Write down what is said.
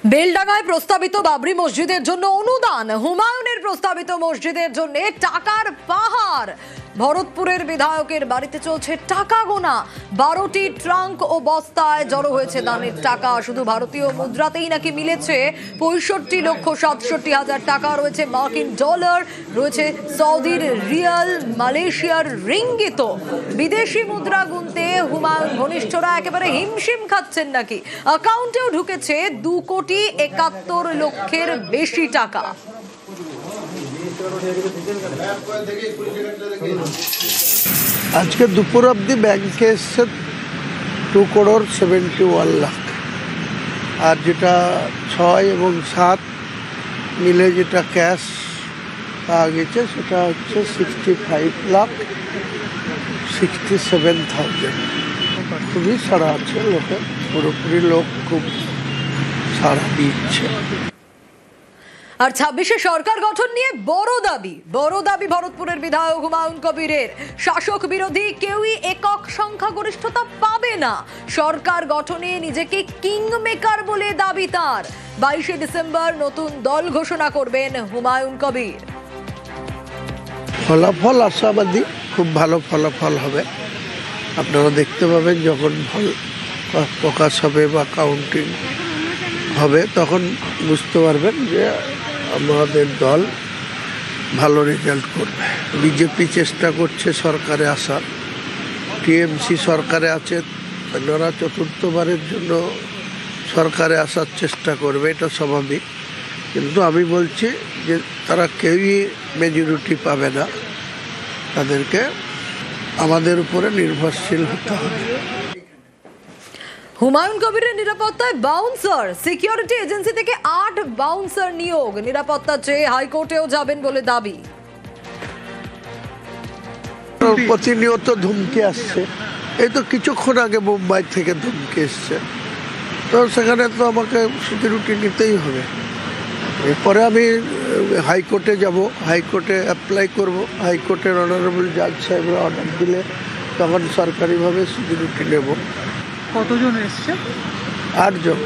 বেলডাঙ্গায় প্রস্তাবিত বাবরি মসজিদের জন্য অনুদান, হুমায়ুনের প্রস্তাবিত মসজিদের জন্য টাকার পাহাড়। ভরতপুরের বিধায়কের বাড়িতে চলছে টাকা গোনা। 12টি ট্রাঙ্ক ও বস্তায় জড়ো হয়েছে দানের টাকা। শুধু ভারতীয় মুদ্রাতেই নাকি মিলেছে 65,67,000 টাকা। রয়েছে মার্কিন ডলার, রয়েছে সৌদির রিয়াল, মালয়েশিয়ার রিঙ্গিত। বিদেশি মুদ্রা গুনতে হুমায়ুন ঘনিষ্ঠরা একেবারে হিমশিম খাচ্ছেন নাকি। অ্যাকাউন্টেও ঢুকেছে 2,71,00,000-এর বেশি টাকা। আজকে দুপুর অবধি ব্যাংকে এসছে 2,71,00,000, আর যেটা 6 এবং 7 মিলে যেটা ক্যাশ পাওয়া গেছে সেটা হচ্ছে 65,67,000। খুবই সাড়া আছে লোকের, পুরোপুরি লোক খুব সাড়া দিচ্ছে। আর 26-এ সরকার গঠন নিয়ে বড় দাবি ভরতপুরের বিধায়ক হুমায়ুন কবিরের। শাসক বিরোধী কেউই একক সংখ্যাগরিষ্ঠতা পাবে না। সরকার গঠনে নিজেকে কিং মেকার বলে দাবি তার। 22শে ডিসেম্বর নতুন দল ঘোষণা করবেন হুমায়ুন কবির। ফলাফল আশাবাদী, খুব ভালো ফলাফল হবে। আপনারা দেখতে পাবেন যখন ফল প্রকাশ হবে বা কাউন্টিং হবে, তখন বুঝতে পারবেন যে আমাদের দল ভালো রেজাল্ট করবে। বিজেপি চেষ্টা করছে সরকারে আসার, টিএমসি সরকারে আছে, ওনারা চতুর্থবারের জন্য সরকারে আসার চেষ্টা করবে, এটা স্বাভাবিক। কিন্তু আমি বলছি যে তারা কেউই মেজরিটি পাবে না, তাদেরকে আমাদের উপরে নির্ভরশীল হতে হবে। হুমায়ুন কবিরের নিরাপত্তায় বাউন্সার, সিকিউরিটি এজেন্সি থেকে 8 বাউন্সার নিয়োগ। নিরাপত্তা চেয়ে হাইকোর্টেও যাবেন বলে দাবি। প্রতিনিয়ত ধুমকি আসছে, এই তো কিছুক্ষণ আগে মুম্বাই থেকে ধুমকি এসছে, তো সেখানে তো আমাকে সিকিউরিটি নিতেই হবে। এরপরে আমি হাইকোর্টে যাব, হাইকোর্টে অ্যাপ্লাই করব, হাইকোর্টের অনারেবল জাজ সাহেবরা অর্ডার দিলে তখন সরকারিভাবে সিকিউরিটি নেব। কতজন এসছে? 8 জন।